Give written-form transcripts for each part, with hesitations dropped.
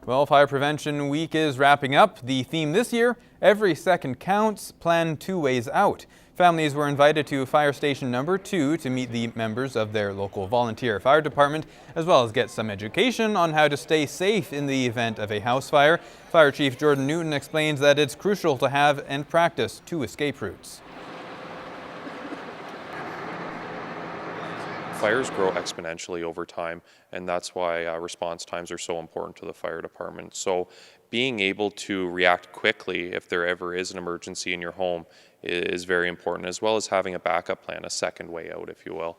Well, Fire Prevention Week is wrapping up. The theme this year, Every Second Counts, Plan 2 Ways Out. Families were invited to Fire Station number 2 to meet the members of their local volunteer fire department, as well as get some education on how to stay safe in the event of a house fire. Fire Chief Jordan Newton explains that it's crucial to have and practice 2 escape routes. Fires grow exponentially over time, and that's why response times are so important to the fire department. So being able to react quickly if there ever is an emergency in your home is very important, as well as having a backup plan, a second way out, if you will.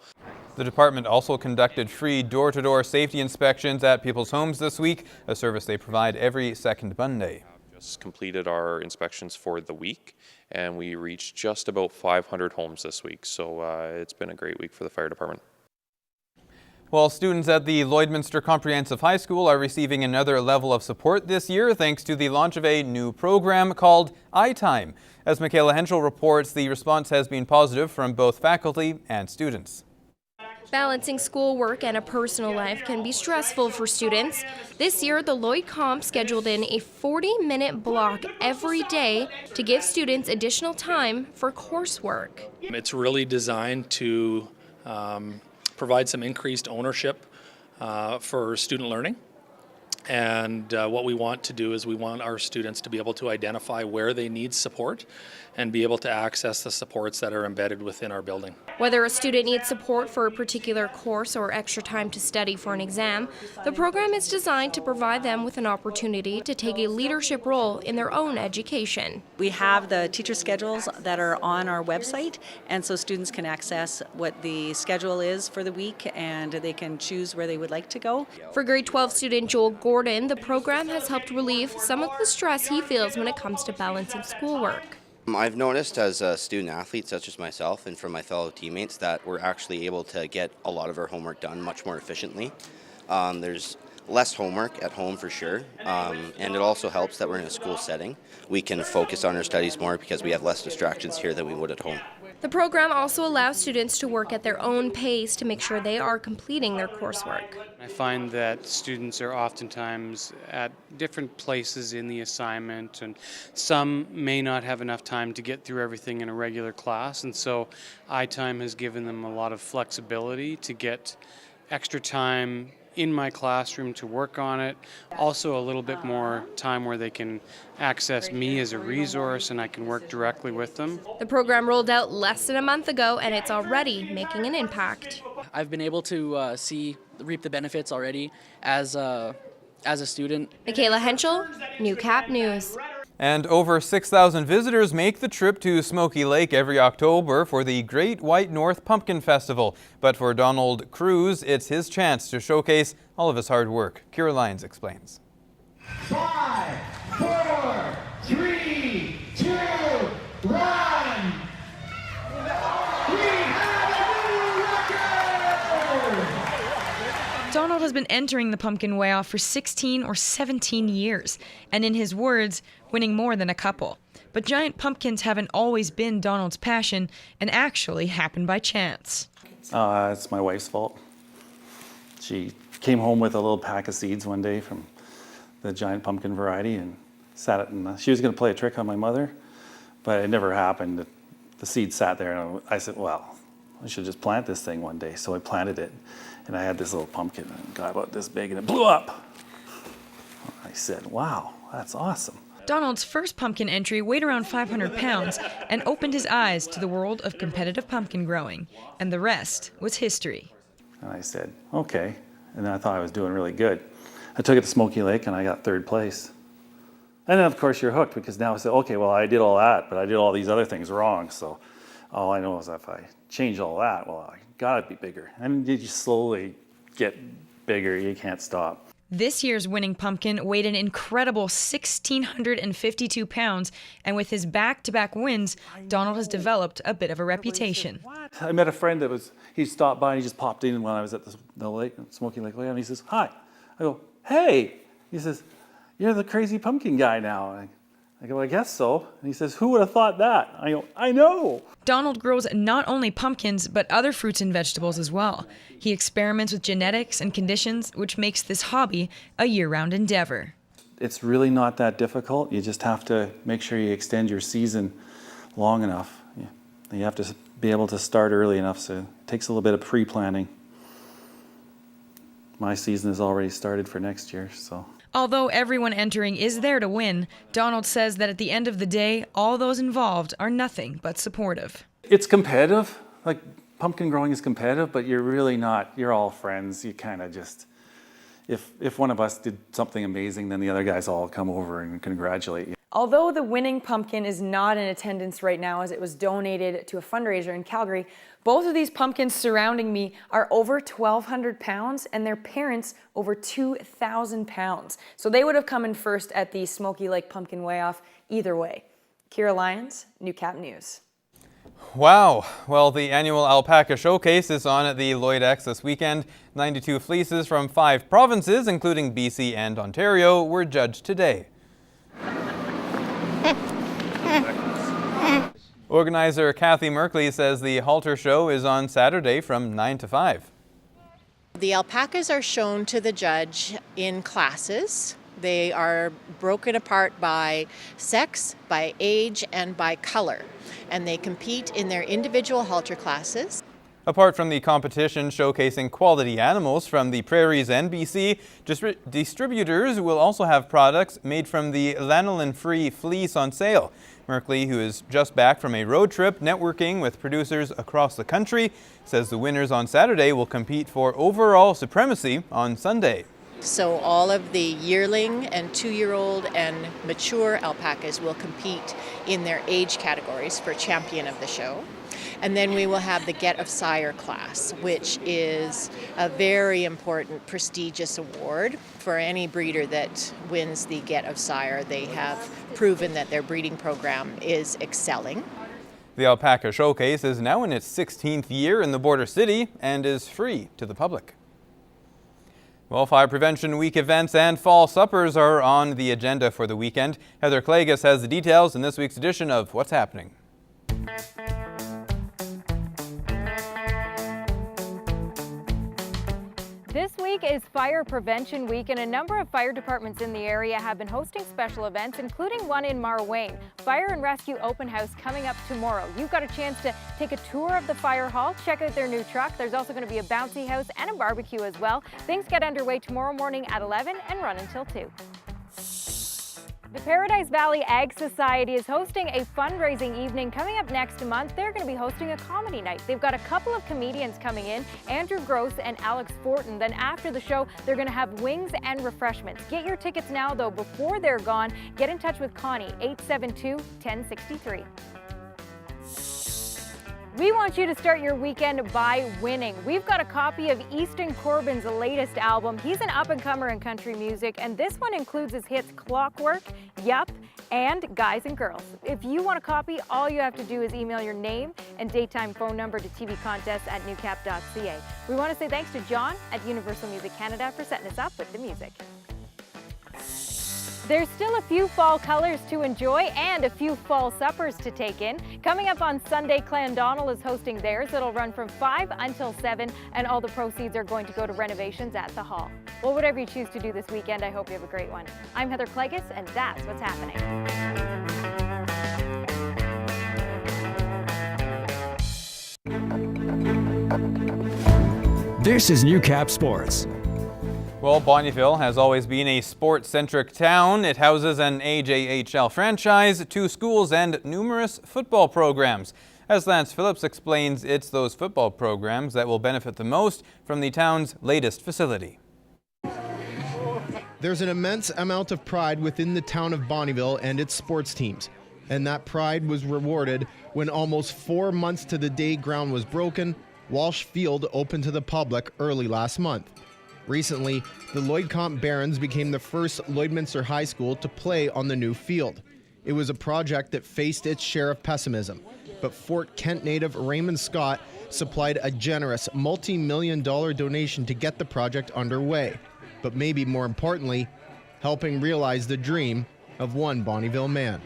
The department also conducted free door-to-door safety inspections at people's homes this week, a service they provide every second Monday. Just completed our inspections for the week, and we reached just about 500 homes this week, so it's been a great week for the fire department. Well, students at the Lloydminster Comprehensive High School are receiving another level of support this year thanks to the launch of a new program called iTime. As Michaela Henschel reports, the response has been positive from both faculty and students. Balancing schoolwork and a personal life can be stressful for students. This year, the Lloyd Comp scheduled in a 40-minute block every day to give students additional time for coursework. It's really designed to provide some increased ownership for student learning. And what we want to do is we want our students to be able to identify where they need support and be able to access the supports that are embedded within our building. Whether a student needs support for a particular course or extra time to study for an exam, the program is designed to provide them with an opportunity to take a leadership role in their own education. We have the teacher schedules that are on our website, and so students can access what the schedule is for the week and they can choose where they would like to go. For grade 12 student Joel Gordon, the program has helped relieve some of the stress he feels when it comes to balancing schoolwork. I've noticed as a student athlete such as myself and from my fellow teammates that we're actually able to get a lot of our homework done much more efficiently. There's less homework at home for sure, and it also helps that we're in a school setting. We can focus on our studies more because we have less distractions here than we would at home. The program also allows students to work at their own pace to make sure they are completing their coursework. I find that students are oftentimes at different places in the assignment, and some may not have enough time to get through everything in a regular class, and so iTime has given them a lot of flexibility to get extra time in my classroom to work on it. Also a little bit more time where they can access me as a resource and I can work directly with them. The program rolled out less than a month ago and it's already making an impact. I've been able to reap the benefits already as a student. Michaela Henschel, Newcap News. And over 6,000 visitors make the trip to Smoky Lake every October for the Great White North Pumpkin Festival. But for Donald Cruz, it's his chance to showcase all of his hard work. Kiera Lyons explains. 5, 4, 3, 2, 1. Donald has been entering the pumpkin weigh-off for 16 or 17 years, and in his words, winning more than a couple. But giant pumpkins haven't always been Donald's passion and actually happened by chance. It's my wife's fault. She came home with a little pack of seeds one day from the giant pumpkin variety and sat it, and she was going to play a trick on my mother, but it never happened. The seed sat there, and I said, well, I should just plant this thing one day. So I planted it, and I had this little pumpkin and got about this big, and it blew up. I said, wow, that's awesome. Donald's first pumpkin entry weighed around 500 pounds and opened his eyes to the world of competitive pumpkin growing, and the rest was history. And I said, okay, and then I thought I was doing really good. I took it to Smoky Lake, and I got 3rd place. And then, of course, you're hooked, because now I said, okay, well, I did all that, but I did all these other things wrong, so all I know is if I change all that, well, I gotta be bigger. And you just slowly get bigger, you can't stop. This year's winning pumpkin weighed an incredible 1,652 pounds, and with his back-to-back wins, Donald has developed a bit of a reputation. I met a friend he stopped by and he just popped in when I was at the lake, Smoky Lake, and he says, hi. I go, hey. He says, you're the crazy pumpkin guy now. I go, I guess so. And he says, who would have thought that? I go, I know. Donald grows not only pumpkins, but other fruits and vegetables as well. He experiments with genetics and conditions, which makes this hobby a year-round endeavor. It's really not that difficult. You just have to make sure you extend your season long enough. You have to be able to start early enough, so it takes a little bit of pre-planning. My season has already started for next year, so. Although everyone entering is there to win, Donald says that at the end of the day, all those involved are nothing but supportive. It's competitive. Like, pumpkin growing is competitive, but you're really not. You're all friends. You kind of just, if one of us did something amazing, then the other guys all come over and congratulate you. Although the winning pumpkin is not in attendance right now as it was donated to a fundraiser in Calgary, both of these pumpkins surrounding me are over 1,200 pounds and their parents over 2,000 pounds. So they would have come in first at the Smoky Lake Pumpkin Weigh-Off either way. Kiera Lyons, Newcap News. Wow. Well, the annual Alpaca Showcase is on at the LCHS this weekend. 92 fleeces from 5 provinces, including BC and Ontario, were judged today. Organizer Cathy Merkley says the halter show is on Saturday from 9 to 5. The alpacas are shown to the judge in classes. They are broken apart by sex, by age, and by color, and they compete in their individual halter classes. Apart from the competition showcasing quality animals from the prairies and BC, distributors will also have products made from the lanolin-free fleece on sale. Merkley, who is just back from a road trip networking with producers across the country, says the winners on Saturday will compete for overall supremacy on Sunday. So all of the yearling and 2-year-old and mature alpacas will compete in their age categories for champion of the show. And then we will have the Get of Sire class, which is a very important, prestigious award for any breeder that wins the Get of Sire. They have proven that their breeding program is excelling. The Alpaca Showcase is now in its 16th year in the border city and is free to the public. Well, Fire Prevention Week events and fall suppers are on the agenda for the weekend. Heather Clagus has the details in this week's edition of What's Happening. This week is Fire Prevention Week, and a number of fire departments in the area have been hosting special events, including one in Marwayne. Fire and Rescue Open House coming up tomorrow. You've got a chance to take a tour of the fire hall, check out their new truck. There's also going to be a bouncy house and a barbecue as well. Things get underway tomorrow morning at 11 and run until 2. The Paradise Valley Ag Society is hosting a fundraising evening coming up next month. They're going to be hosting a comedy night. They've got a couple of comedians coming in, Andrew Gross and Alex Fortin. Then after the show, they're going to have wings and refreshments. Get your tickets now, though, before they're gone. Get in touch with Connie, 872-1063. We want you to start your weekend by winning. We've got a copy of Easton Corbin's latest album. He's an up-and-comer in country music, and this one includes his hits Clockwork, Yup, and Guys and Girls. If you want a copy, all you have to do is email your name and daytime phone number to tvcontests@newcap.ca. We want to say thanks to John at Universal Music Canada for setting us up with the music. There's still a few fall colors to enjoy and a few fall suppers to take in. Coming up on Sunday, Clandonald is hosting theirs. It'll run from 5 until 7, and all the proceeds are going to go to renovations at the hall. Well, whatever you choose to do this weekend, I hope you have a great one. I'm Heather Clagus, and that's what's happening. This is Newcap Sports. Well, Bonnyville has always been a sports-centric town. It houses an AJHL franchise, 2 schools, and numerous football programs. As Lance Phillips explains, it's those football programs that will benefit the most from the town's latest facility. There's an immense amount of pride within the town of Bonnyville and its sports teams. And that pride was rewarded when almost 4 months to the day ground was broken, Walsh Field opened to the public early last month. Recently, the Lloydcomp Barons became the first Lloydminster High School to play on the new field. It was a project that faced its share of pessimism, but Fort Kent native Raymond Scott supplied a generous multi-million-dollar donation to get the project underway, but maybe more importantly, helping realize the dream of one Bonnyville man.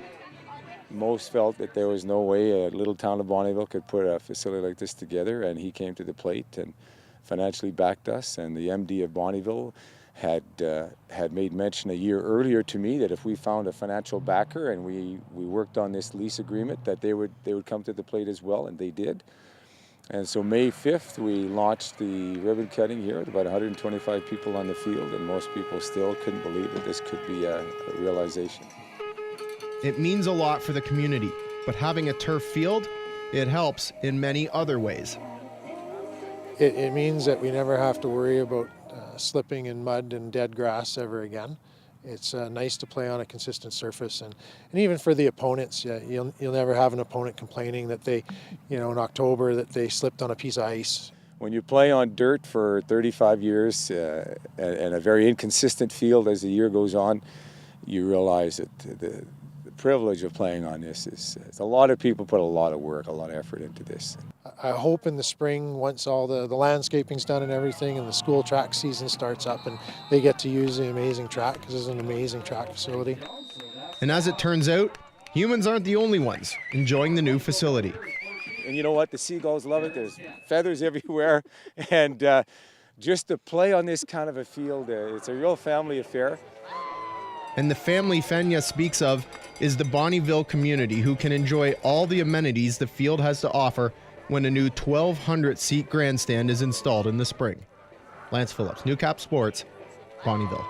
Most felt that there was no way a little town of Bonnyville could put a facility like this together, and he came to the plate and financially backed us, and the MD of Bonnyville had made mention a year earlier to me that if we found a financial backer and we worked on this lease agreement, that they would come to the plate as well, and they did. And so May 5th, we launched the ribbon cutting here with about 125 people on the field, and most people still couldn't believe that this could be a realization. It means a lot for the community, but having a turf field, it helps in many other ways. It means that we never have to worry about slipping in mud and dead grass ever again. It's nice to play on a consistent surface, and even for the opponents, you'll never have an opponent complaining that they, in October, that they slipped on a piece of ice. When you play on dirt for 35 years and a very inconsistent field as the year goes on, you realize that the privilege of playing on this is a lot of people put a lot of work, a lot of effort into this. I hope in the spring, once all the landscaping's done and everything, and the school track season starts up, and they get to use the amazing track, because it's an amazing track facility. And as it turns out, humans aren't the only ones enjoying the new facility. And you know what? The seagulls love it. There's feathers everywhere. And just to play on this kind of a field, it's a real family affair. And the family Fenya speaks of is the Bonnyville community, who can enjoy all the amenities the field has to offer when a new 1,200-seat grandstand is installed in the spring. Lance Phillips, Newcap Sports, Bonnyville.